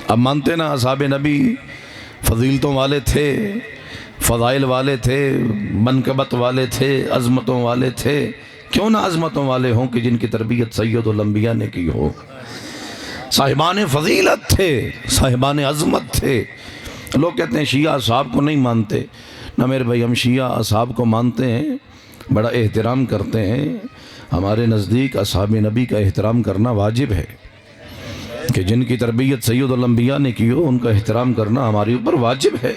اب مانتے نا اصحاب نبی فضیلتوں والے تھے، فضائل والے تھے، منقبت والے تھے، عظمتوں والے تھے. کیوں نہ عظمتوں والے ہوں کہ جن کی تربیت سید الانبیاء نے کی ہو. صاحبان فضیلت تھے، صاحبان عظمت تھے. لوگ کہتے ہیں شیعہ اصحاب کو نہیں مانتے. نہ میرے بھائی، ہم شیعہ اصحاب کو مانتے ہیں، بڑا احترام کرتے ہیں. ہمارے نزدیک اصحاب نبی کا احترام کرنا واجب ہے، کہ جن کی تربیت سید الانبیاء نے کی ہو ان کا احترام کرنا ہمارے اوپر واجب ہے.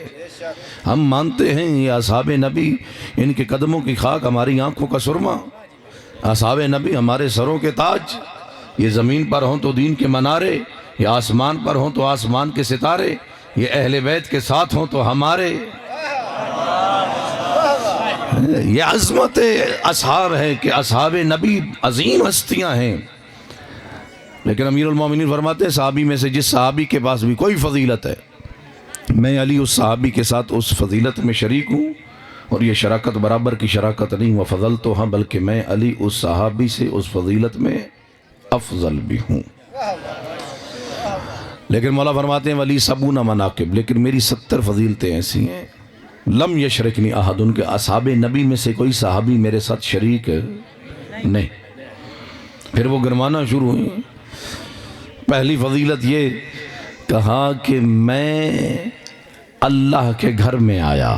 ہم مانتے ہیں یہ اصحاب نبی، ان کے قدموں کی خاک ہماری آنکھوں کا سرما. اصحاب نبی ہمارے سروں کے تاج. یہ زمین پر ہوں تو دین کے منارے، یہ آسمان پر ہوں تو آسمان کے ستارے، یہ اہل بیت کے ساتھ ہوں تو ہمارے. یہ عظمت اصحاب ہے کہ اصحاب نبی عظیم ہستیاں ہیں. لیکن امیر المومنین فرماتے ہیں صحابی میں سے جس صحابی کے پاس بھی کوئی فضیلت ہے، میں علی اس صحابی کے ساتھ اس فضیلت میں شریک ہوں. اور یہ شراکت برابر کی شراکت نہیں، وفضل تو ہاں، بلکہ میں علی اس صحابی سے اس فضیلت میں افضل بھی ہوں. لیکن مولا فرماتے ہیں ولی سبون مناقب، لیکن میری 70 فضیلتیں ایسی ہیں لم یشرکنی احد، ان کے اصحاب نبی میں سے کوئی صحابی میرے ساتھ شریک نہیں. پھر وہ گرمانا شروع ہوئی. پہلی فضیلت یہ کہا کہ میں اللہ کے گھر میں آیا،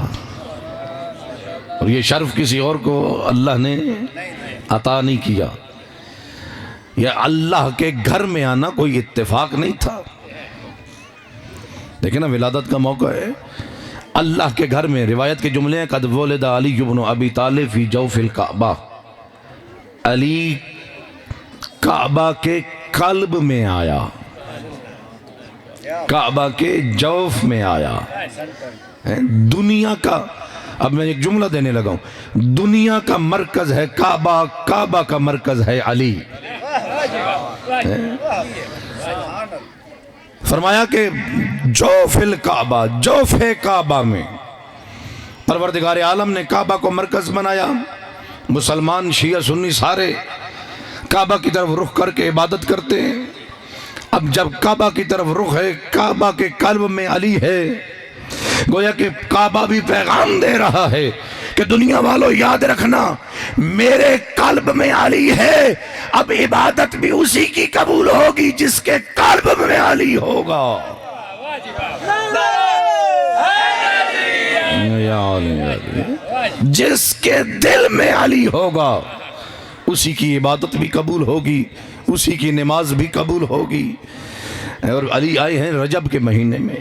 اور یہ شرف کسی اور کو اللہ نے عطا نہیں کیا. یہ اللہ کے گھر میں آنا کوئی اتفاق نہیں تھا. دیکھیں نا، ولادت کا موقع ہے، اللہ کے گھر میں. روایت کے جملے ہیں قد ولد علی بن ابی طالب فی جوف الکعبہ، علی کعبہ کے قلب میں آیا، کعبہ کے جوف میں آیا. دنیا کا، اب میں ایک جملہ دینے لگا ہوں، دنیا کا مرکز ہے کعبہ، کعبہ کا مرکز ہے علی. فرمایا کہ جوف الکعبہ، جوف کعبہ میں پروردگار عالم نے کعبہ کو مرکز بنایا. مسلمان شیعہ سنی سارے کعبہ کی طرف رخ کر کے عبادت کرتے ہیں. اب جب کعبہ کی طرف رخ ہے، کعبہ کے قلب میں علی ہے، گویا کہ کعبہ بھی پیغام دے رہا ہے کہ دنیا والوں یاد رکھنا میرے قلب میں علی ہے. اب عبادت بھی اسی کی قبول ہوگی جس کے قلب میں علی ہوگا. جس کے دل میں علی ہوگا اسی کی عبادت بھی قبول ہوگی، اسی کی نماز بھی قبول ہوگی. اور علی آئے ہیں رجب کے مہینے میں،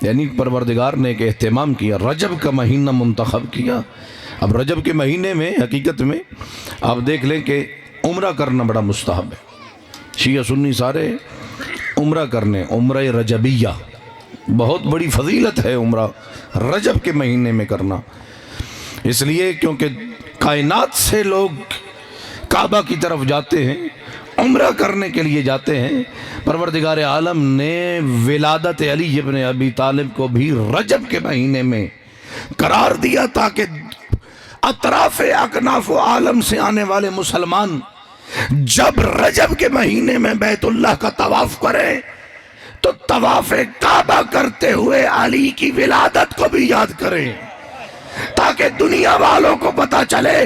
یعنی پروردگار نے ایک اہتمام کیا، رجب کا مہینہ منتخب کیا. اب رجب کے مہینے میں حقیقت میں آپ دیکھ لیں کہ عمرہ کرنا بڑا مستحب ہے. شیعہ سنی سارے عمرہ کرنے، عمرہ رجبیہ بہت بڑی فضیلت ہے عمرہ رجب کے مہینے میں کرنا. اس لیے کیونکہ کائنات سے لوگ کعبہ کی طرف جاتے ہیں، عمرہ کرنے کے لیے جاتے ہیں. پروردگار عالم نے ولادت علی ابن ابی طالب کو بھی رجب کے مہینے میں قرار دیا تاکہ اطراف اکناف و عالم سے آنے والے مسلمان جب رجب کے مہینے میں بیت اللہ کا طواف کریں تو طواف کعبہ کرتے ہوئے علی کی ولادت کو بھی یاد کریں، تاکہ دنیا والوں کو پتا چلے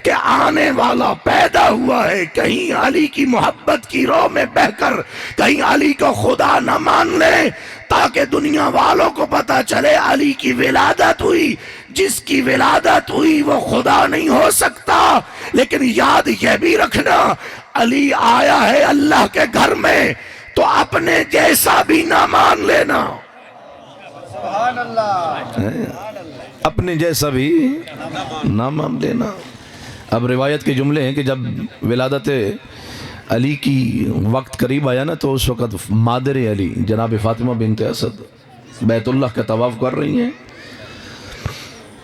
کہ آنے والا پیدا ہوا ہے. کہیں علی کی محبت کی رو میں بہ کر کہیں علی کو خدا نہ مان لے، تاکہ دنیا والوں کو پتا چلے علی کی ولادت ہوئی. جس کی ولادت ہوئی وہ خدا نہیں ہو سکتا. لیکن یاد یہ بھی رکھنا علی آیا ہے اللہ کے گھر میں تو اپنے جیسا بھی نہ مان لینا. سبحان اللہ، اپنے جیسا بھی نہ مان لینا. اب روایت کے جملے ہیں کہ جب ولادت علی کی وقت قریب آیا نا تو اس وقت مادر علی جناب فاطمہ بنت اسد بیت اللہ کا طواف کر رہی ہیں.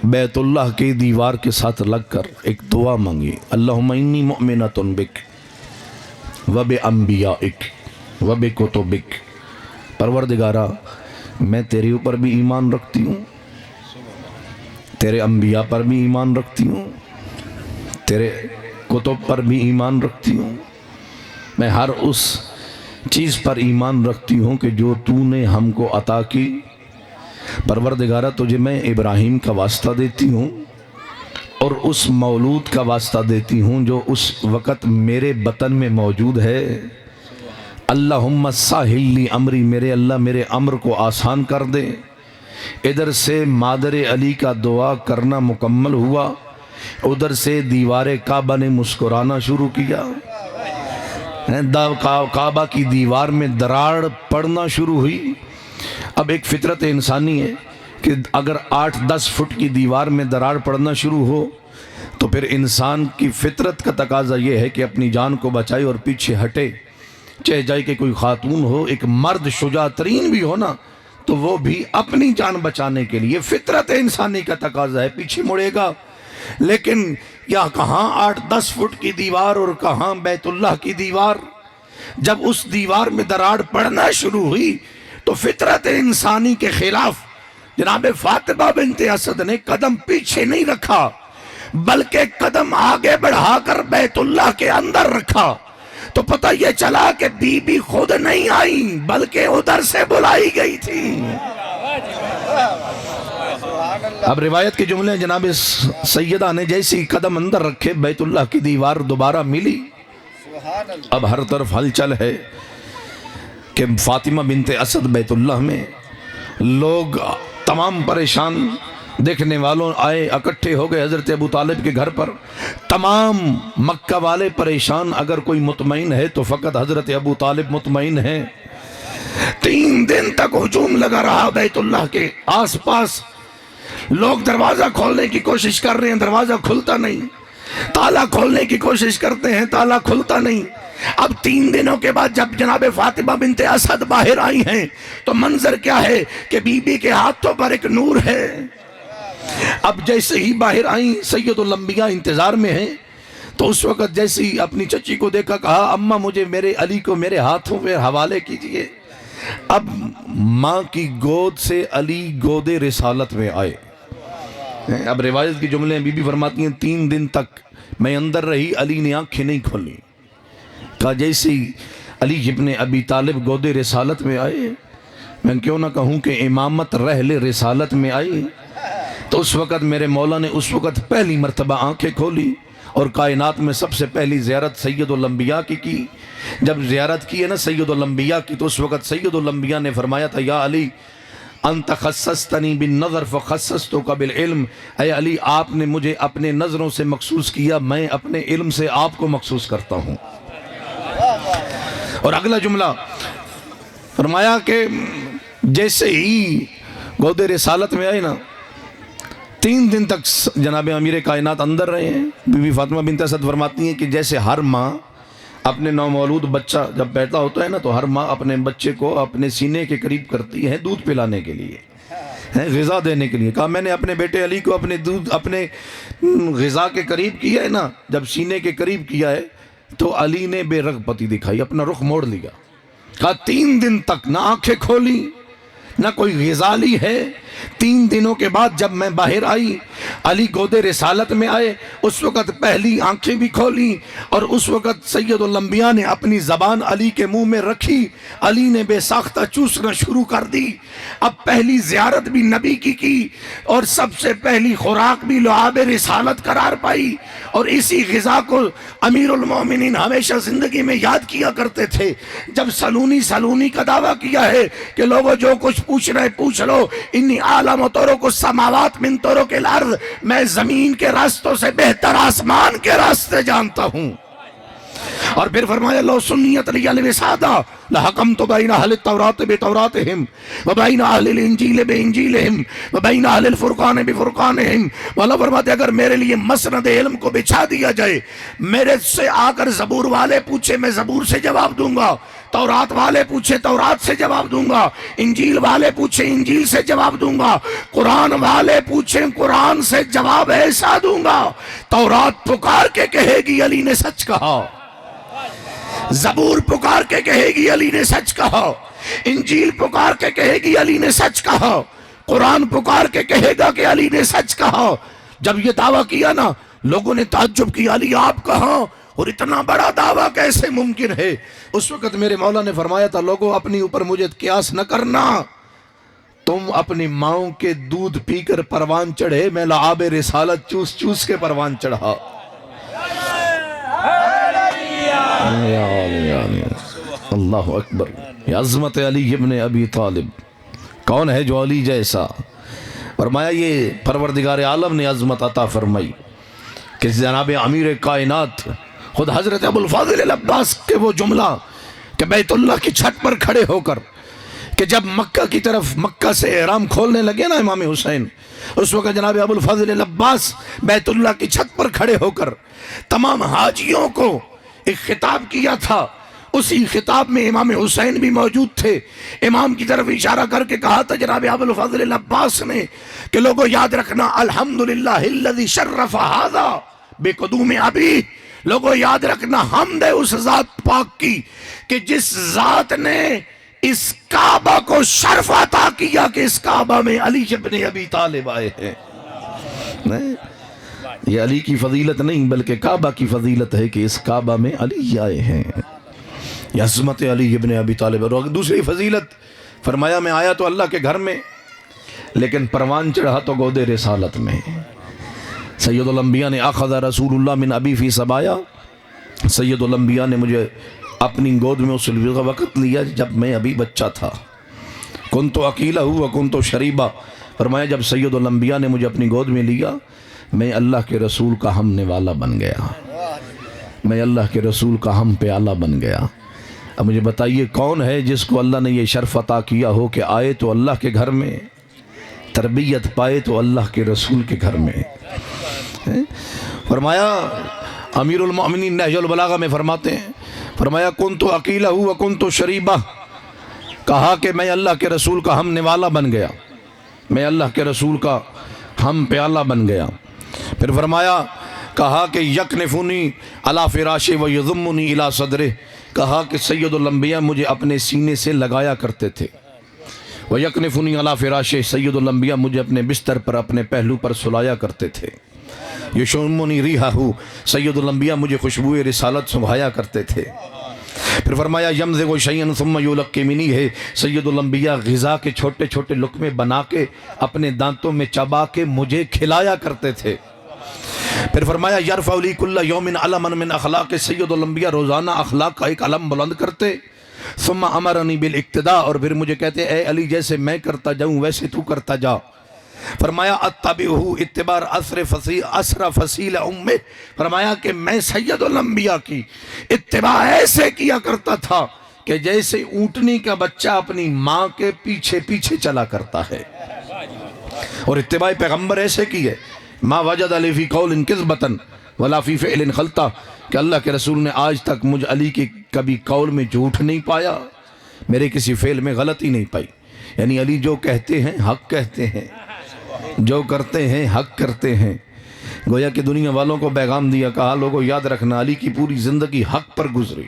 بیت اللہ کی دیوار کے ساتھ لگ کر ایک دعا مانگی، اللہم انی مؤمنۃ بک وبانبیائک وبکتبک. پروردگارہ میں تیرے اوپر بھی ایمان رکھتی ہوں، تیرے انبیاء پر بھی ایمان رکھتی ہوں، تیرے کتب پر بھی ایمان رکھتی ہوں. میں ہر اس چیز پر ایمان رکھتی ہوں کہ جو تو نے ہم کو عطا کی، پروردگارہ تجھے میں ابراہیم کا واسطہ دیتی ہوں اور اس مولود کا واسطہ دیتی ہوں جو اس وقت میرے بطن میں موجود ہے۔ اللہم ساہل لی امری، میرے اللہ میرے امر کو آسان کر دے۔ ادھر سے مادر علی کا دعا کرنا مکمل ہوا، ادھر سے دیوار کعبہ نے مسکرانا شروع کیا، کعبہ کی دیوار میں دراڑ پڑنا شروع ہوئی۔ اب ایک فطرت انسانی ہے کہ اگر 8-10 فٹ کی دیوار میں دراڑ پڑنا شروع ہو تو پھر انسان کی فطرت کا تقاضا یہ ہے کہ اپنی جان کو بچائے اور پیچھے ہٹے، چاہے جائے کہ کوئی خاتون ہو، ایک مرد شجاع ترین بھی ہو نا تو وہ بھی اپنی جان بچانے کے لیے فطرت انسانی کا تقاضا ہے، پیچھے مڑے گا۔ لیکن یا کہاں 8-10 فٹ کی دیوار اور کہاں بیت اللہ کی دیوار، جب اس دیوار میں دراڑ پڑنا شروع ہوئی تو فطرت انسانی کے خلاف جناب فاطمہ بنت اسد نے قدم پیچھے نہیں رکھا بلکہ قدم آگے بڑھا کر بیت اللہ کے اندر رکھا۔ تو پتہ یہ چلا کہ بی بی خود نہیں آئی بلکہ ادھر سے بلائی گئی تھی۔ اب روایت کے جملے جناب سیدہ نے جیسی قدم اندر رکھے بیت اللہ کی دیوار دوبارہ ملی۔ اب ہر طرف ہلچل ہے کہ فاطمہ بنت اسد بیت اللہ میں، لوگ تمام پریشان، دیکھنے والوں آئے اکٹھے ہو گئے حضرت ابو طالب کے گھر پر، تمام مکہ والے پریشان، اگر کوئی مطمئن ہے تو فقط حضرت ابو طالب مطمئن ہے۔ 3 دن تک ہجوم لگا رہا بیت اللہ کے آس پاس، لوگ دروازہ کھولنے کی کوشش کر رہے ہیں، دروازہ کھلتا نہیں، تالا کھولنے کی کوشش کرتے ہیں، تالا کھلتا نہیں۔ اب 3 دنوں کے بعد جب جناب فاطمہ بنت اسد باہر آئی ہیں تو منظر کیا ہے کہ بی بی کے ہاتھوں پر ایک نور ہے۔ اب جیسے ہی باہر آئیں، سید الانبیاء انتظار میں ہیں، تو اس وقت جیسے ہی اپنی چچی کو دیکھا، کہا اماں مجھے میرے علی کو میرے ہاتھوں پہ حوالے کیجئے۔ اب ماں کی گود سے علی گود رسالت میں آئے۔ اب روایت کی جملے بی بی فرماتی ہیں 3 دن تک میں اندر رہی، علی نے آنکھیں نہیں کھولی۔ کہا جیسے علی ابن ابی طالب گود رسالت میں آئے، میں کیوں نہ کہوں کہ امامت رحل رسالت میں آئی، تو اس وقت میرے مولا نے اس وقت پہلی مرتبہ آنکھیں کھولی اور کائنات میں سب سے پہلی زیارت سید الانبیاء کی۔ جب زیارت کی ہے نا سید الانبیاء کی، تو اس وقت سید الانبیاء نے فرمایا تھا یا علی انت خصصتنی بالنظر فخصصتک بالعلم، اے علی آپ نے مجھے اپنے نظروں سے مخصوص کیا، میں اپنے علم سے آپ کو مخصوص کرتا ہوں۔ اور اگلا جملہ فرمایا کہ جیسے ہی گود رسالت میں آئے نا، 3 دن تک جناب امیر کائنات اندر رہے ہیں۔ بی بی فاطمہ بنت اسد فرماتی ہیں کہ جیسے ہر ماں اپنے نومولود بچہ جب پیدا ہوتا ہے نا تو ہر ماں اپنے بچے کو اپنے سینے کے قریب کرتی ہے دودھ پلانے کے لیے، غذا دینے کے لیے۔ کہا میں نے اپنے بیٹے علی کو اپنے غذا کے قریب کیا ہے نا، جب سینے کے قریب کیا ہے تو علی نے بے رغبتی دکھائی، اپنا رخ موڑ لیا۔ کہا 3 دن تک نہ آنکھیں کھولی نہ کوئی غذا لی ہے۔ 3 دنوں کے بعد جب میں باہر آئی، علی گود رسالت میں آئے، اس وقت پہلی آنکھیں بھی کھولی اور اس وقت سید الانبیاء نے اپنی زبان علی کے منہ میں رکھی، علی نے بے ساختہ چوسنا شروع کر دی۔ اب پہلی زیارت بھی نبی کی اور سب سے پہلی خوراک بھی لعاب رسالت قرار پائی، اور اسی غذا کو امیر المومنین ہمیشہ زندگی میں یاد کیا کرتے تھے۔ جب سلونی کا دعویٰ کیا ہے کہ لوگوں جو کچھ پوچھنا ہے پوچھ لو، انی عالم تورو کو سماوات من تورو کے الارض، میں زمین کے راستوں سے بہتر آسمان کے راستے جانتا ہوں۔ اور پھر فرمایا لو سنیت لی الوسادہ لحکمت بین اہل التوراۃ بتوراتہم وبین اہل الانجیل بانجیلہم وبین اہل الفرقان بفرقانہم۔ مولا فرماتے اگر میرے لیے مسند علم کو بچھا دیا جائے، میرے سے آ کر زبور والے پوچھے میں زبور سے جواب دوں گا، تورات والے پوچھے تورات سے جواب دوں گا، انجیل والے پوچھے انجیل سے جواب دوں گا، قرآن والے پوچھے قرآن سے جواب ایسا دوں گا۔ تورات پکار کے کہے گی علی نے سچ کہا، زبور پکار کے کہے گی علی نے سچ کہا، انجیل پکار کے کہے گی علی نے سچ کہا، قرآن پکار کے کہے گا کہ علی نے سچ کہا۔ جب یہ دعویٰ کیا نا لوگوں نے تعجب کیا، علی آپ کہاں؟ اور اتنا بڑا دعویٰ کیسے ممکن ہے؟ اس وقت میرے مولا نے فرمایا تھا لوگوں اپنی اوپر مجھے قیاس نہ کرنا، تم اپنی ماؤں کے دودھ پی کر پروان چڑھے، میں لعاب رسالت چوس چوس کے پروان چڑھا۔ اللہ اکبر، یہ عظمت علی ابن ابی طالب۔ کون ہے جو علی جیسا؟ فرمایا یہ پروردگار عالم نے عظمت عطا فرمائی کہ جناب امیر کائنات خود حضرت ابو الفاضل العباس کے وہ جملہ کہ بیت اللہ کی چھت پر کھڑے ہو کر کہ جب مکہ کی طرف مکہ سے احرام کھولنے لگے نا امام حسین، اس وقت جناب ابو الفاضل العباس بیت اللہ کی چھت پر کھڑے ہو کر تمام حاجیوں کو ایک خطاب کیا تھا۔ اسی خطاب میں امام حسین بھی موجود تھے۔ امام کی طرف اشارہ کر کے کہا تھا جناب ابو الفضل العباس نے کہ لوگوں یاد رکھنا الحمدللہ الذی شرف ھذا بقدوم ابی، لوگوں یاد رکھنا حمد ہے اس ذات پاک کی کہ جس ذات نے اس کعبہ کو شرف عطا کیا کہ اس کعبہ میں علی ابن ابی طالب آئے ہیں۔ یہ علی کی فضیلت نہیں بلکہ کعبہ کی فضیلت ہے کہ اس کعبہ میں علی آئے ہیں۔ یہ عظمت علی ابن ابی طالب۔ اور دوسری فضیلت فرمایا میں آیا تو اللہ کے گھر میں لیکن پروان چڑھا تو گود رسالت میں۔ سید الانبیاء نے اخذ رسول اللہ من ابی فی سبایا، سید الانبیاء نے مجھے اپنی گود میں اس وقت لیا جب میں ابھی بچہ تھا۔ کنت اکیلہ وکنت شریبا، فرمایا جب سید الانبیاء نے مجھے اپنی گود میں لیا میں اللہ کے رسول کا ہم نوالہ بن گیا، میں اللہ کے رسول کا ہم پیالہ بن گیا۔ اب مجھے بتائیے کون ہے جس کو اللہ نے یہ شرف عطا کیا ہو کہ آئے تو اللہ کے گھر میں، تربیت پائے تو اللہ کے رسول کے گھر میں۔ فرمایا امیر المؤمنین نہج البلاغہ میں فرماتے ہیں، فرمایا کنت اکیلہ وکنت شریبہ، کہا کہ میں اللہ کے رسول کا ہم نوالہ بن گیا، میں اللہ کے رسول کا ہم پیالہ بن گیا۔ پھر فرمایا کہا کہ یکنفنی علی فراشِ و یضمنی الی صدرہ، کہا کہ سید الانبیاء مجھے اپنے سینے سے لگایا کرتے تھے۔ وہ یکنفنی علی فراشِ، سید الانبیاء مجھے اپنے بستر پر اپنے پہلو پر سلایا کرتے تھے۔ یشمنی ریحہ، سید الانبیاء مجھے خوشبوئے رسالت سنگھایا کرتے تھے۔ پھر فرمایا یمضغ شیئا ثم یلقمنی ہے، سید الانبیاء غذا کے چھوٹے چھوٹے لقمے بنا کے اپنے دانتوں میں چبا کے مجھے کھلایا کرتے تھے۔ پھر فرمایا یرفع لی کل یوم علما من اخلاق، سید الانبیاء روزانہ اخلاق کا ایک علم بلند کرتے۔ ثم امرنی بالاقتداء، اور پھر مجھے کہتے اے علی جیسے میں کرتا جاؤں ویسے تو کرتا جا۔ فرمایا اتبعہ اتباع اسر فصیل امہ، فرمایا کہ میں سید الانبیاء کی اتباع ایسے کیا کرتا تھا کہ جیسے اونٹنی کا بچہ اپنی ماں کے پیچھے پیچھے چلا کرتا ہے۔ اور اتباع پیغمبر ایسے کی ہے ما وجد علی فی قول کذبۃ ولا فی فعل خلطہ، کہ اللہ کے رسول نے آج تک مجھ علی کی کبھی قول میں جھوٹ نہیں پایا، میرے کسی فعل میں غلطی نہیں پائی۔ یعنی علی جو کہتے ہیں حق کہتے ہیں، جو کرتے ہیں حق کرتے ہیں۔ گویا کہ دنیا والوں کو پیغام دیا، کہا لوگوں یاد رکھنا علی کی پوری زندگی حق پر گزری،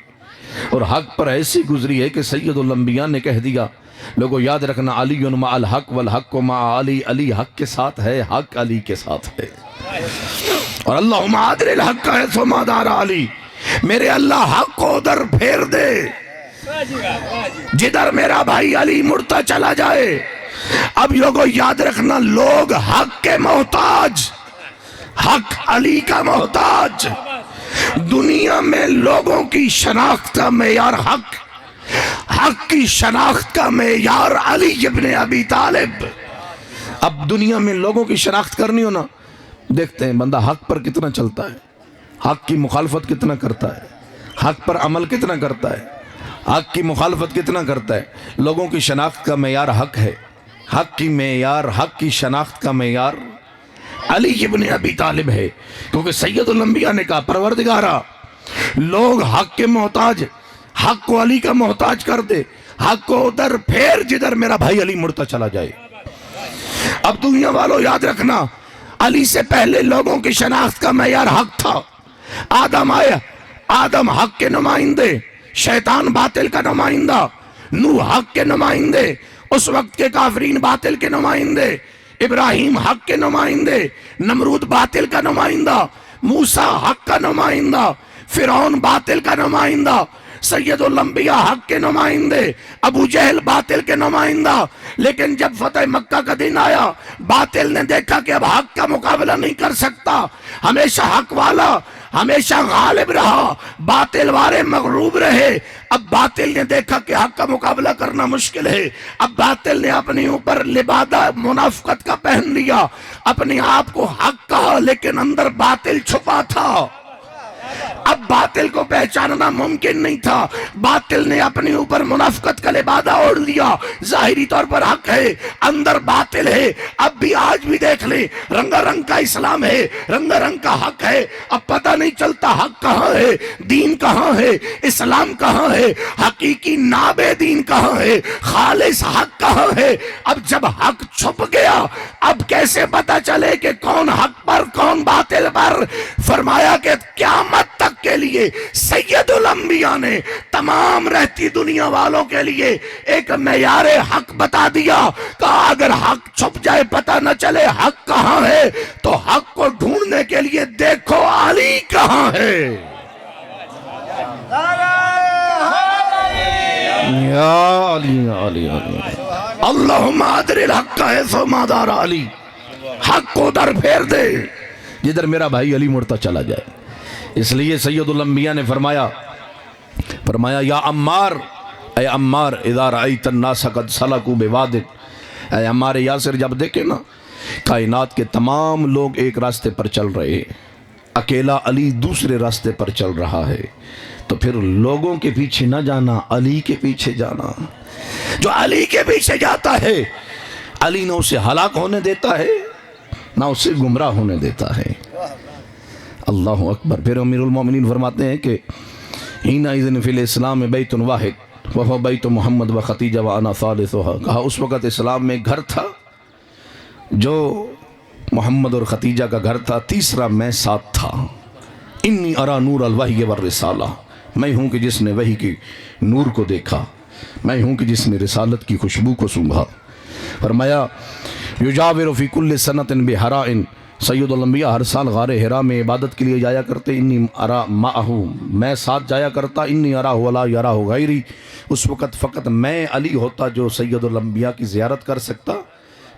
اور حق پر ایسی گزری ہے کہ سید الانبیاء نے کہہ دیا لوگوں یاد رکھنا علی مع الحق والحق مع علی، علی حق کے ساتھ ہے، حق علی کے ساتھ ہے۔ اور اللہم عادل الحق حیث ما دار علی، میرے اللہ حق کو ادھر پھیر دے جدھر میرا بھائی علی مڑتا چلا جائے۔ اب لوگوں یاد رکھنا لوگ حق کے محتاج، حق علی کا محتاج۔ دنیا میں لوگوں کی شناخت کا معیار حق، حق کی شناخت کا معیار علی ابن ابی طالب۔ اب دنیا میں لوگوں کی شناخت کرنی ہو نا، دیکھتے ہیں بندہ حق پر کتنا چلتا ہے، حق کی مخالفت کتنا کرتا ہے، حق پر عمل کتنا کرتا ہے، حق کی مخالفت کتنا کرتا ہے۔ لوگوں کی شناخت کا معیار حق ہے، حق کی معیار، حق کی شناخت کا معیار علی ابن ابی طالب ہے۔ کیونکہ سید الانبیاء نے کہا پروردگارا لوگ حق کے محتاج، حق کو علی کا محتاج کر دے، حق کو ادھر پھیر جدھر میرا بھائی علی مڑتا چلا جائے۔ اب دنیا والوں یاد رکھنا علی سے پہلے لوگوں کی شناخت کا معیار حق تھا۔ آدم آیا، آدم حق کے نمائندے، شیطان باطل کا نمائندہ، نوح حق کے نمائندے، اس وقت کے کافرین باطل کے نمائندے، ابراہیم حق کے نمائندے، نمرود باطل کا نمائندہ، موسیٰ حق کا نمائندہ، فرعون باطل کا نمائندہ، سید الانبیاء حق کے نمائندے، ابو جہل باطل کے نمائندہ، لیکن جب فتح مکہ کا دن آیا باطل نے دیکھا کہ اب حق کا مقابلہ نہیں کر سکتا، ہمیشہ حق والا ہمیشہ غالب رہا، باطل والے مغلوب رہے۔ اب باطل نے دیکھا کہ حق کا مقابلہ کرنا مشکل ہے، اب باطل نے اپنے اوپر لبادہ منافقت کا پہن لیا، اپنے آپ کو حق کہا لیکن اندر باطل چھپا تھا۔ اب باطل کو پہچاننا ممکن نہیں تھا، باطل نے اپنے اوپر منافقت کا لبادہ اوڑھ لیا، ظاہری طور پر حق ہے اندر باطل ہے۔ اب بھی آج بھی دیکھ لیں، رنگا رنگ کا اسلام ہے، رنگا رنگ کا حق ہے، اب پتہ نہیں چلتا حق کہاں ہے، دین کہاں ہے، اسلام کہاں ہے، حقیقی ناب دین کہاں ہے، خالص حق کہاں ہے۔ اب جب حق چھپ گیا اب کیسے پتہ چلے کہ کون حق پر کون باطل پر؟ فرمایا کہ قیامت تک کے لیے سید الانبیاء نے تمام رہتی دنیا والوں کے لیے ایک معیار حق بتا دیا، کہا اگر حق چھپ جائے پتہ نہ چلے حق کہاں ہے تو حق کو ڈھونڈنے کے لیے دیکھو علی کہاں ہے۔ یا علی علی علی اللہم ادر الحق حیث ما دار علی، حق کو در پھیر دے جدھر میرا بھائی علی مڑتا چلا جائے۔ اس لیے سید الانبیاء نے فرمایا یا عمار، اے عمار اذا رأیت الناس قد سلکوا بواد، اے عمار یاسر جب دیکھے نا کائنات کے تمام لوگ ایک راستے پر چل رہے ہیں، اکیلا علی دوسرے راستے پر چل رہا ہے، تو پھر لوگوں کے پیچھے نہ جانا، علی کے پیچھے جانا۔ جو علی کے پیچھے جاتا ہے علی نہ اسے ہلاک ہونے دیتا ہے نہ اسے گمراہ ہونے دیتا ہے۔ اللہ اکبر۔ پھر امیر المومنین فرماتے ہیں کہ حینئذ فی الاسلام بیت واحد وہو بیت محمد و خدیجہ وانا ثالثھا، کہا اس وقت اسلام میں گھر تھا جو محمد اور خدیجہ کا گھر تھا، تیسرا میں ساتھ تھا۔ انی ارا نور الوحی والرسالہ، میں ہوں کہ جس نے وحی کی نور کو دیکھا، میں ہوں کہ جس نے رسالت کی خوشبو کو سونگھا۔ فرمایا یجاور فی کل سنۃ بحراء، سید الانبیاء ہر سال غار حرا میں عبادت کے لیے جایا کرتے، انی ارا معہ، میں ساتھ جایا کرتا، انی ارا ولا یرا غیری، اس وقت فقط میں علی ہوتا جو سید الانبیاء کی زیارت کر سکتا،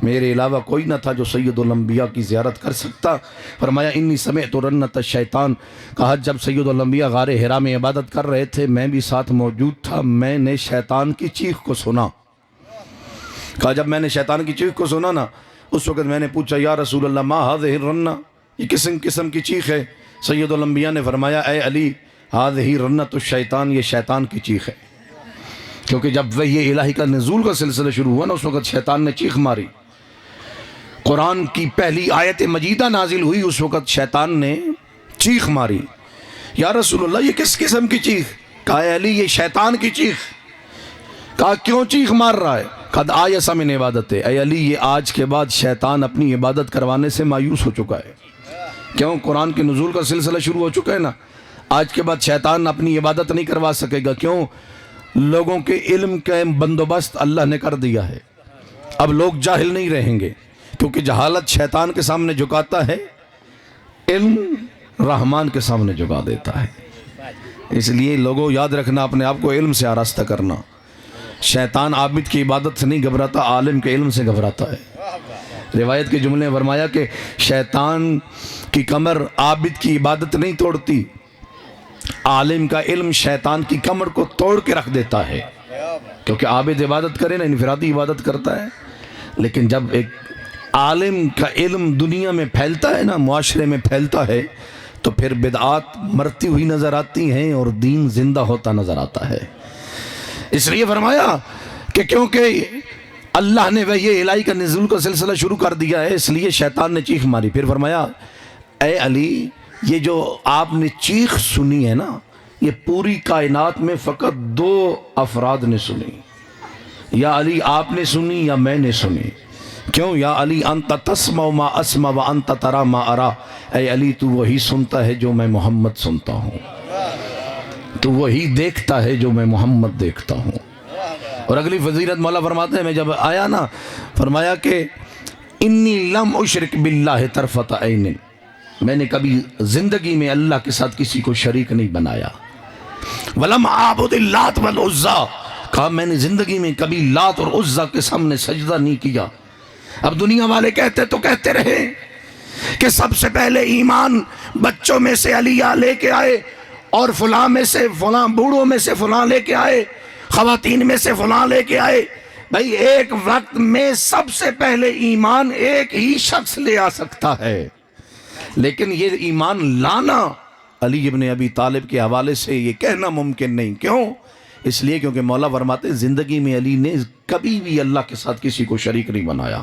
میرے علاوہ کوئی نہ تھا جو سید الانبیاء کی زیارت کر سکتا۔ فرمایا انی سمعت رنت الشیطان، کہا جب سید الانبیاء غار حرا میں عبادت کر رہے تھے میں بھی ساتھ موجود تھا، میں نے شیطان کی چیخ کو سنا۔ کہا جب میں نے شیطان کی چیخ کو سنا نا اس وقت میں نے پوچھا یا رسول اللہ ما هذه الرنہ، یہ قسم کی چیخ ہے؟ سید الانبیاء نے فرمایا اے علی هذه رنت الشیطان، یہ شیطان کی چیخ ہے، کیونکہ جب وحی الہی کا نزول کا سلسلہ شروع ہوا نا اس وقت شیطان نے چیخ ماری، قرآن کی پہلی آیت مجیدہ نازل ہوئی اس وقت شیطان نے چیخ ماری۔ یا رسول اللہ یہ کس قسم کی چیخ؟ کہا اے علی یہ شیطان کی چیخ۔ کہا کیوں چیخ مار رہا ہے؟ قد آیس من عبادت ہے، اے علی یہ آج کے بعد شیطان اپنی عبادت کروانے سے مایوس ہو چکا ہے۔ کیوں؟ قرآن کے نزول کا سلسلہ شروع ہو چکا ہے نا، آج کے بعد شیطان اپنی عبادت نہیں کروا سکے گا۔ کیوں؟ لوگوں کے علم کا بندوبست اللہ نے کر دیا ہے، اب لوگ جاہل نہیں رہیں گے، کیونکہ جہالت شیطان کے سامنے جھکاتا ہے، علم رحمان کے سامنے جھکا دیتا ہے۔ اس لیے لوگوں یاد رکھنا، اپنے آپ کو علم سے آراستہ کرنا۔ شیطان عابد کی عبادت سے نہیں گھبراتا، عالم کے علم سے گھبراتا ہے۔ روایت کے جملے میں فرمایا کہ شیطان کی کمر عابد کی عبادت نہیں توڑتی، عالم کا علم شیطان کی کمر کو توڑ کے رکھ دیتا ہے، کیونکہ عابد عبادت کرے نا انفرادی عبادت کرتا ہے، لیکن جب ایک عالم کا علم دنیا میں پھیلتا ہے نا، معاشرے میں پھیلتا ہے، تو پھر بدعات مرتی ہوئی نظر آتی ہیں اور دین زندہ ہوتا نظر آتا ہے۔ اس لیے فرمایا کہ کیونکہ اللہ نے وحی الہی کا نزول کا سلسلہ شروع کر دیا ہے اس لیے شیطان نے چیخ ماری۔ پھر فرمایا اے علی یہ جو آپ نے چیخ سنی ہے نا یہ پوری کائنات میں فقط 2 افراد نے سنی، یا علی آپ نے سنی یا میں نے سنی۔ کیوں؟ یا علی انت تسمع ما اسمع وانت ترى ما ارى، اے علی تو وہی سنتا ہے جو میں محمد سنتا ہوں، تو وہی دیکھتا ہے جو میں محمد دیکھتا ہوں۔ اور اگلی فضیلت مولا فرماتے ہیں میں جب آیا نا فرمایا کہ انی لم اشرک باللہ طرفۃ عین، میں نے کبھی زندگی میں اللہ کے ساتھ کسی کو شریک نہیں بنایا۔ وَلَمْ أَعْبُدِ اللَّاتَ وَالْعُزَّىٰ، کہا میں نے زندگی میں کبھی لات اور عزیٰ کے سامنے سجدہ نہیں کیا۔ اب دنیا والے کہتے تو کہتے رہے کہ سب سے پہلے ایمان بچوں میں سے علی لے کے آئے، اور فلاں میں سے فلاں، بوڑھوں میں سے فلاں لے کے آئے، خواتین میں سے فلاں لے کے آئے۔ بھائی ایک وقت میں سب سے پہلے ایمان ایک ہی شخص لے آ سکتا ہے، لیکن یہ ایمان لانا علی ابن ابی طالب کے حوالے سے یہ کہنا ممکن نہیں۔ کیوں؟ اس لیے کیونکہ مولا فرماتے ہیں زندگی میں علی نے کبھی بھی اللہ کے ساتھ کسی کو شریک نہیں بنایا۔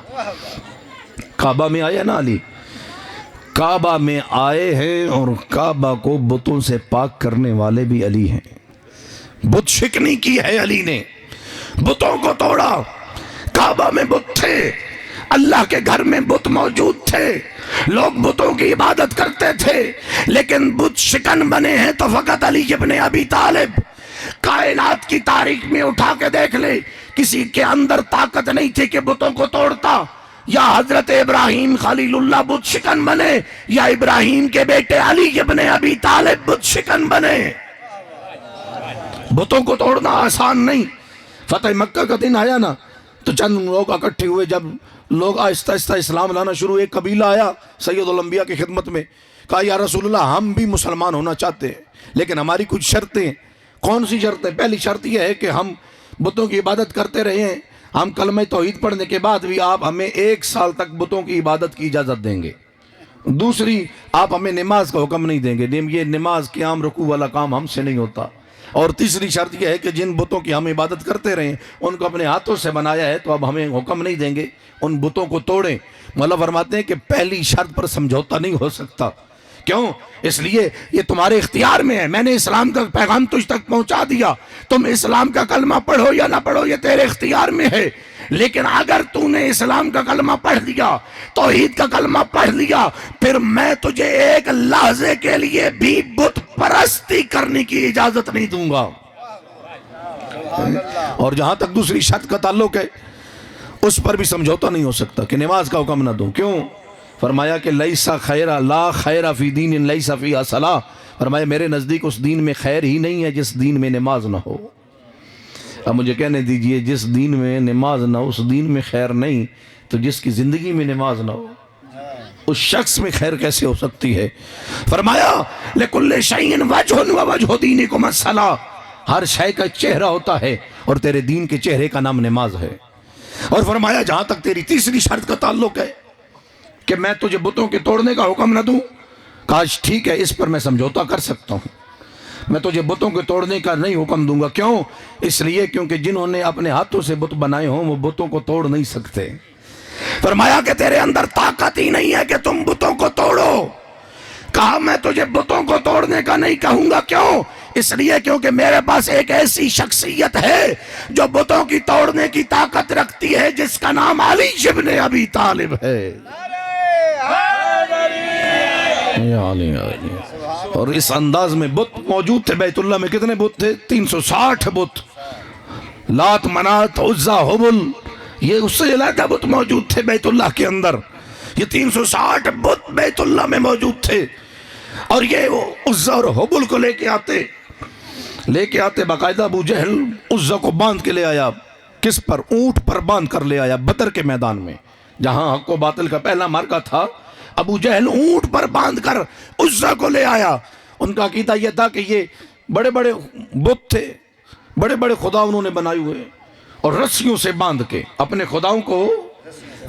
کعبہ میں آیا نا علی، کعبہ میں آئے ہیں اور کعبہ کو بتوں سے پاک کرنے والے بھی علی ہیں۔ بت شکنی کی ہے علی نے، بتوں کو توڑا۔ کعبہ میں بت تھے، اللہ کے گھر میں بت موجود تھے، لوگ بتوں کی عبادت کرتے تھے، لیکن بت شکن بنے ہیں تو فقط علی ابن ابی طالب۔ کائنات کی تاریخ میں اٹھا کے دیکھ لے، کسی کے اندر طاقت نہیں تھی کہ بتوں کو توڑتا۔ یا حضرت ابراہیم خلیل اللہ بت شکن بنے، یا ابراہیم کے بیٹے علی ابن ابی طالب بت شکن بنے۔ بتوں کو توڑنا آسان نہیں۔ فتح مکہ کا دن آیا نا تو چند لوگ اکٹھے ہوئے، جب لوگ آہستہ آہستہ اسلام لانا شروع، ایک قبیلہ آیا سید الانبیاء کی خدمت میں، کہا یا رسول اللہ ہم بھی مسلمان ہونا چاہتے ہیں، لیکن ہماری کچھ شرطیں۔ کون سی شرطیں؟ پہلی شرط یہ ہے کہ ہم بتوں کی عبادت کرتے رہے ہیں، ہم کلمہ توحید پڑھنے کے بعد بھی آپ ہمیں 1 سال تک بتوں کی عبادت کی اجازت دیں گے۔ دوسری، آپ ہمیں نماز کا حکم نہیں دیں گے، یہ نماز قیام رکوع والا کام ہم سے نہیں ہوتا۔ اور تیسری شرط یہ ہے کہ جن بتوں کی ہم عبادت کرتے رہے ہیں ان کو اپنے ہاتھوں سے بنایا ہے، تو اب ہمیں حکم نہیں دیں گے ان بتوں کو توڑیں۔ مولا فرماتے ہیں کہ پہلی شرط پر سمجھوتا نہیں ہو سکتا۔ کیوں؟ اس لیے یہ تمہارے اختیار میں ہے، میں نے اسلام کا پیغام تجھ تک پہنچا دیا، تم اسلام کا کلمہ پڑھو یا نہ پڑھو یہ تیرے اختیار میں ہے، لیکن اگر تو نے اسلام کا کلمہ پڑھ لیا، توحید کا کلمہ پڑھ لیا، پھر میں تجھے ایک لحظے کے لیے بھی بت پرستی کرنے کی اجازت نہیں دوں گا۔ اور جہاں تک دوسری شرط کا تعلق ہے اس پر بھی سمجھوتا نہیں ہو سکتا کہ نماز کا حکم نہ دوں۔ کیوں؟ فرمایا کہ لیسا خیر لا خیر فی دین لیسا فیہا صلاۃ، فرمایا میرے نزدیک اس دین میں خیر ہی نہیں ہے جس دین میں نماز نہ ہو۔ اب مجھے کہنے دیجئے جس دین میں نماز نہ ہو اس دین میں خیر نہیں، تو جس کی زندگی میں نماز نہ ہو اس شخص میں خیر کیسے ہو سکتی ہے؟ فرمایا لِكُلِّ شَيْءٍ وَجْهٌ وَوَجْهُ دِينِكُمْ الصَّلَاۃ، ہر شے کا چہرہ ہوتا ہے اور تیرے دین کے چہرے کا نام نماز ہے۔ اور فرمایا جہاں تک تیری تیسری شرط کا تعلق ہے کہ میں تجھے بتوں کے توڑنے کا حکم نہ دوں، کاش ٹھیک ہے اس پر میں سمجھوتا کر سکتا ہوں، میں تجھے بتوں کے توڑنے کا نہیں حکم دوں گا۔ کیوں؟ اس لیے کیونکہ جنہوں نے اپنے ہاتھوں سے بت بنائے ہوں وہ بتوں کو توڑ نہیں سکتے۔ فرمایا کہ تیرے اندر طاقت ہی نہیں ہے کہ تم بتوں کو توڑو۔ کہا میں تجھے بتوں کو توڑنے کا نہیں کہوں گا۔ کیوں؟ اس لیے کیونکہ میرے پاس ایک ایسی شخصیت ہے جو بتوں کی توڑنے کی طاقت رکھتی ہے، جس کا نام علی ابن ابی طالب ہے۔ اور اس انداز میں بت موجود تھے بیت اللہ میں۔ کتنے بت تھے؟ 360 بت، لات منات عزا حبل، یہ اس سے علیحدہ بت موجود تھے بیت اللہ کے اندر۔ یہ 360 بت بیت اللہ میں موجود تھے، اور یہ وہ عزا اور حبل کو لے کے آتے باقاعدہ ابو جہل عزا کو باندھ کے لے آیا۔ کس پر؟ اونٹ پر باندھ کر لے آیا بدر کے میدان میں، جہاں حق و باطل کا پہلا معرکہ تھا۔ ابو جہل اونٹ پر باندھ کر عزا کو لے آیا۔ ان کا عقیدہ یہ تھا کہ یہ بڑے بڑے بت تھے، بڑے بڑے خدا انہوں نے بنائے ہوئے، اور رسیوں سے باندھ کے اپنے خداؤں کو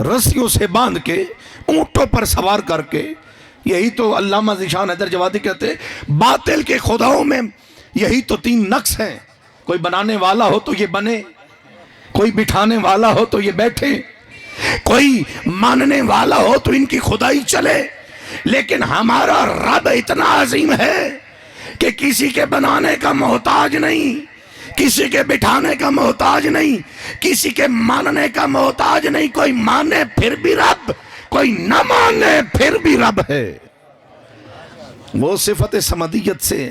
رسیوں سے باندھ کے اونٹوں پر سوار کر کے، یہی تو علامہ ذیشان حیدر جوادی کہتے ہیں باطل کے خداؤں میں یہی تو 3 نقص ہیں، کوئی بنانے والا ہو تو یہ بنے، کوئی بٹھانے والا ہو تو یہ بیٹھے، کوئی ماننے والا ہو تو ان کی خدائی چلے۔ لیکن ہمارا رب اتنا عظیم ہے کہ کسی کے بنانے کا محتاج نہیں، کسی کے بٹھانے کا محتاج نہیں، کسی کے ماننے کا محتاج نہیں۔ کوئی مانے پھر بھی رب، کوئی نہ مانے پھر بھی رب ہے۔ وہ صفت سمدیت سے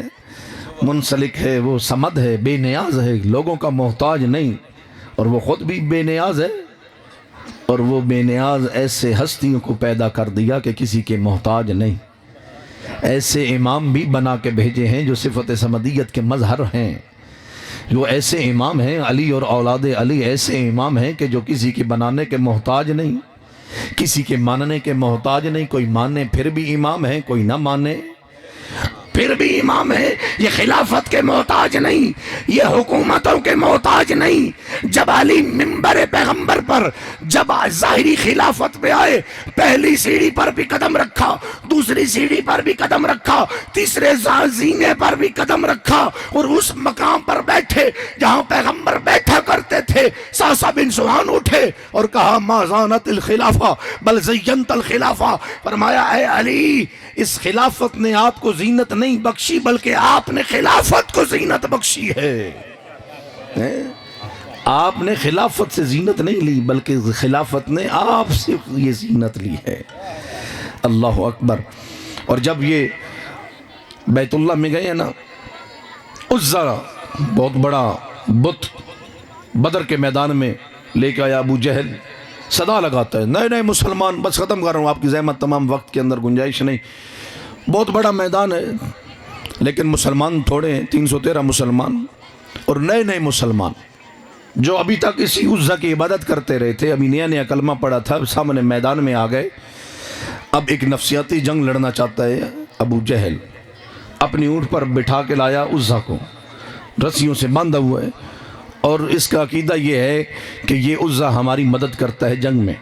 منسلک ہے، وہ سمد ہے، بے نیاز ہے، لوگوں کا محتاج نہیں، اور وہ خود بھی بے نیاز ہے۔ اور وہ بے نیاز ایسے ہستیوں کو پیدا کر دیا کہ کسی کے محتاج نہیں۔ ایسے امام بھی بنا کے بھیجے ہیں جو صفت صمدیت کے مظہر ہیں، جو ایسے امام ہیں، علی اور اولاد علی ایسے امام ہیں کہ جو کسی کے بنانے کے محتاج نہیں، کسی کے ماننے کے محتاج نہیں، کوئی مانے پھر بھی امام ہے، کوئی نہ مانے پھر بھی امام ہے۔ یہ خلافت کے محتاج نہیں، یہ حکومتوں کے محتاج نہیں۔ جب علی منبر پیغمبر پر جب ظاہری خلافت پہ آئے، پہلی سیڑھی پر بھی قدم رکھا، دوسری سیڑھی پر بھی قدم رکھا، تیسرے زینے پر بھی قدم رکھا، اور اس مقام پر بیٹھے جہاں پیغمبر بیٹھا کرتے تھے، ساسا بن سہان اٹھے اور کہا ما زانت الخلافہ بل زینت الخلافہ، فرمایا اے علی اس خلافت نے آپ کو زینت نہیں بخشی بلکہ آپ نے خلافت کو زینت بخشی ہے۔ آپ نے خلافت سے زینت نہیں لی بلکہ خلافت نے آپ سے یہ زینت لی ہے۔ اللہ اکبر۔ اور جب یہ بیت اللہ میں گئے نا، عزا بہت بڑا بت بدر کے میدان میں لے کے آیا ابو جہل، صدا لگاتا ہے نئے نئے مسلمان، بس ختم کر رہا ہوں آپ کی زحمت تمام وقت کے اندر گنجائش نہیں، بہت بڑا میدان ہے لیکن مسلمان تھوڑے ہیں، 313 مسلمان اور نئے نئے مسلمان جو ابھی تک اسی عزا کی عبادت کرتے رہے تھے، ابھی نیا نیا کلمہ پڑا تھا، سامنے میدان میں آ گئے۔ اب ایک نفسیاتی جنگ لڑنا چاہتا ہے ابو جہل، اپنی اونٹ پر بٹھا کے لایا عزا کو، رسیوں سے باندھا ہوا ہے، اور اس کا عقیدہ یہ ہے کہ یہ عزا ہماری مدد کرتا ہے جنگ میں،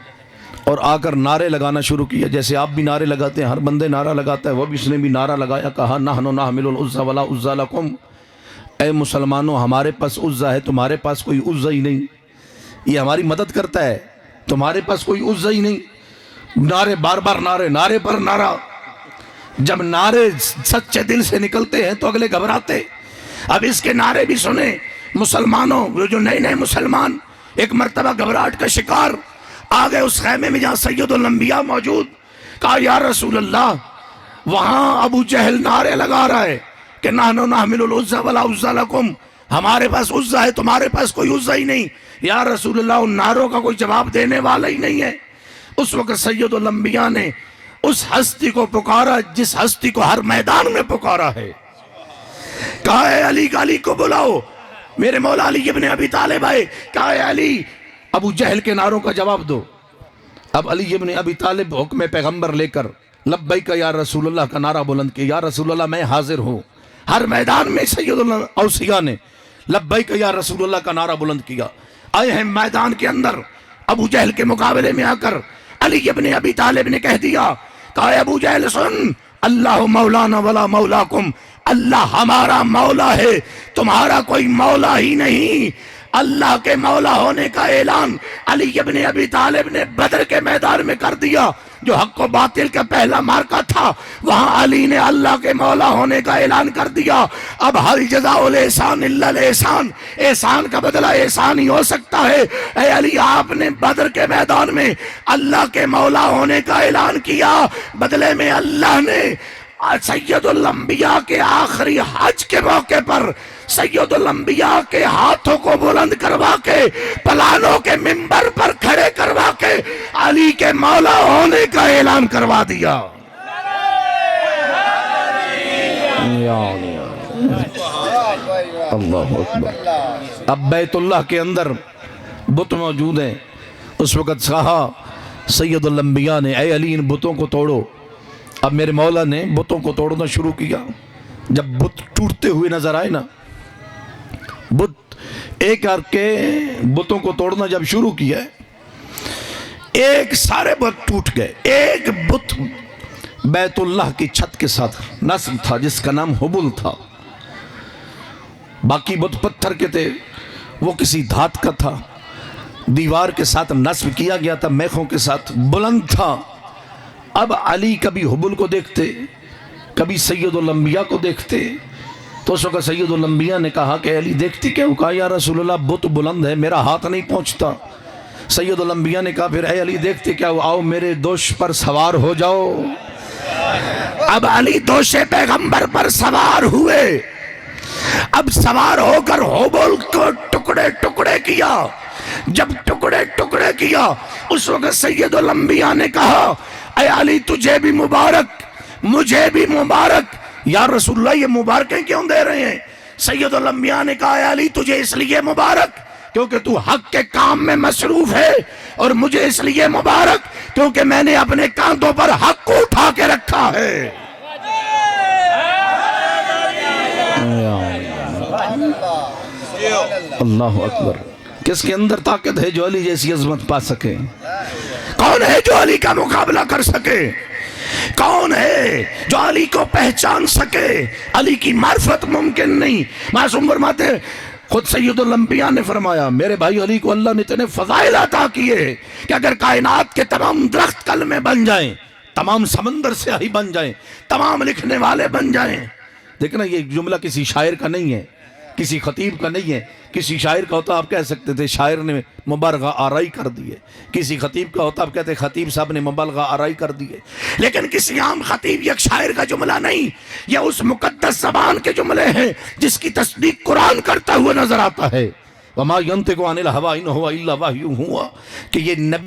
اور آ کر نعرے لگانا شروع کیا، جیسے آپ بھی نعرے لگاتے ہیں، ہر بندے نعرہ لگاتا ہے، وہ بھی اس نے بھی نعرہ لگایا، کہا نحن نحمل العزا ولا عزا لکم، اے مسلمانوں ہمارے پاس عزا ہے، تمہارے پاس کوئی عزا ہی نہیں، یہ ہماری مدد کرتا ہے، تمہارے پاس کوئی عزا ہی نہیں۔ نعرے بار بار نعرے، نعرے پر نعرہ، جب نعرے سچے دل سے نکلتے ہیں تو اگلے گھبراتے۔ اب اس کے نعرے بھی سنیں مسلمانوں، جو نئے نئے مسلمان ایک مرتبہ گھبراہٹ کا شکار آ گئے اس خیمے میں جہاں سید الانبیاء موجود، کہا یا رسول اللہ وہاں ابو جہل نعرے لگا رہا ہے کہ نحن نحمل العزا ولا عزا لکم، ہمارے پاس عزا ہے تمہارے پاس کوئی عزا ہی نہیں۔ یا رسول اللہ ان نعروں کا کوئی جواب دینے والا ہی نہیں ہے۔ اس وقت سید الانبیاء نے اس ہستی کو پکارا جس ہستی کو ہر میدان میں پکارا ہے، کہا اے علی، علی کو بلاؤ، میرے مولا علی ابن ابی طالب آئے، کہا اے علی ابو جہل کے نعروں کا جواب دو۔ اب علی ابن ابی طالب حکم پیغمبر لے کر لبیک یا رسول اللہ کا نعرہ بلند کیا، یا رسول اللہ میں حاضر ہوں۔ ہر میدان میں سید الاوصیاء نے لبیک یا رسول اللہ کا نعرہ بلند کیا، آئے ہیں میدان کے اندر۔ ابو جہل کے مقابلے میں آ کر علی ابن ابی طالب نے کہہ دیا، کہا اے ابو جہل سن، اللہ مولانا ولا مولاکم، اللہ ہمارا مولا ہے، تمہارا کوئی مولا ہی نہیں۔ اللہ کے مولا ہونے کا اعلان علی ابن ابی طالب نے بدر کے میدان میں کر دیا، جو حق و باطل کا پہلا مارکا تھا، وہاں علی نے اللہ کے مولا ہونے کا اعلان کر دیا۔ اب حل جزاء الاحسان الا الاحسان، احسان کا بدلہ احسان ہی ہو سکتا ہے۔ اے علی آپ نے بدر کے میدان میں اللہ کے مولا ہونے کا اعلان کیا، بدلے میں اللہ نے سید الانبیاء کے آخری حج کے موقع پر سید الانبیاء کے ہاتھوں کو بلند کروا کے پلانوں کے منبر پر کھڑے کروا کے علی کے مولا ہونے کا اعلان کروا دیا۔ اللہ اکبر۔ اب بیت اللہ کے اندر بت موجود ہیں، اس وقت کہا سید الانبیاء نے اے علی ان بتوں کو توڑو۔ اب میرے مولا نے بتوں کو توڑنا شروع کیا۔ جب بت ٹوٹتے ہوئے نظر آئے نا، بت ایک کر کے بتوں کو توڑنا جب شروع کیا، ایک سارے بت ٹوٹ گئے۔ ایک بت بیت اللہ کی چھت کے ساتھ نصب تھا جس کا نام حبل تھا، باقی بت پتھر کے تھے، وہ کسی دھات کا تھا، دیوار کے ساتھ نصب کیا گیا تھا، میخوں کے ساتھ بلند تھا۔ اب علی کبھی حبل کو دیکھتے، کبھی سید الانبیاء کو دیکھتے، تو اس وقت سید الانبیاء نے کہا کہ علی دیکھتی کیا؟ کہا یا رسول اللہ بت بلند ہے، میرا ہاتھ نہیں پہنچتا۔ سید الانبیاء نے کہا پھر اے علی دیکھتے کیا؟ آؤ میرے دوش پر سوار ہو جاؤ۔ اب علی دوش پیغمبر پر سوار ہوئے، اب سوار ہو کر حبل کو ٹکڑے ٹکڑے کیا۔ جب ٹکڑے ٹکڑے کیا اس وقت سید الانبیاء نے کہا اے علی تجھے بھی مبارک، مجھے بھی مبارک۔ یا رسول اللہ یہ مبارکیں کیوں دے رہے ہیں؟ سید الانبیاء نے کہا اے علی تجھے اس لیے مبارک کیونکہ تو حق کے کام میں مصروف ہے، اور مجھے اس لیے مبارک کیونکہ میں نے اپنے کاندھوں پر حق کو اٹھا کے رکھا ہے۔ اللہ اکبر۔ کس کے اندر طاقت ہے جو علی جیسی عظمت پا سکے؟ کون ہے جو علی کا مقابلہ کر سکے؟ کون ہے جو علی کو پہچان سکے؟ علی کی معرفت ممکن نہیں۔ معصوم فرماتے ہیں، خود سید الانبیاء نے فرمایا میرے بھائی علی کو اللہ نے اتنے فضائل عطا کیے کہ اگر کائنات کے تمام درخت کلمے بن جائیں، تمام سمندر سیاہی بن جائیں، تمام لکھنے والے بن جائیں۔ دیکھنا یہ جملہ کسی شاعر کا نہیں ہے، کسی خطیب کا نہیں ہے۔ کسی شاعر کا ہوتا آپ کہہ سکتے تھے شاعر نے مبالغہ آرائی کر دیے، کسی خطیب کا ہوتا آپ کہتے خطیب صاحب نے مبالغہ آرائی کر دیے، لیکن کسی عام خطیب یا شاعر کا جملہ نہیں، یہ اس مقدس زبان کے جملے ہیں جس کی تصدیق قرآن کرتا ہوا نظر آتا ہے۔ وَمَا يَنْطِقُ عَنِ الْهَوَىٰ إِنْ هُوَ إِلَّا وَحْيٌ يُوحَىٰ کہ یہ نبی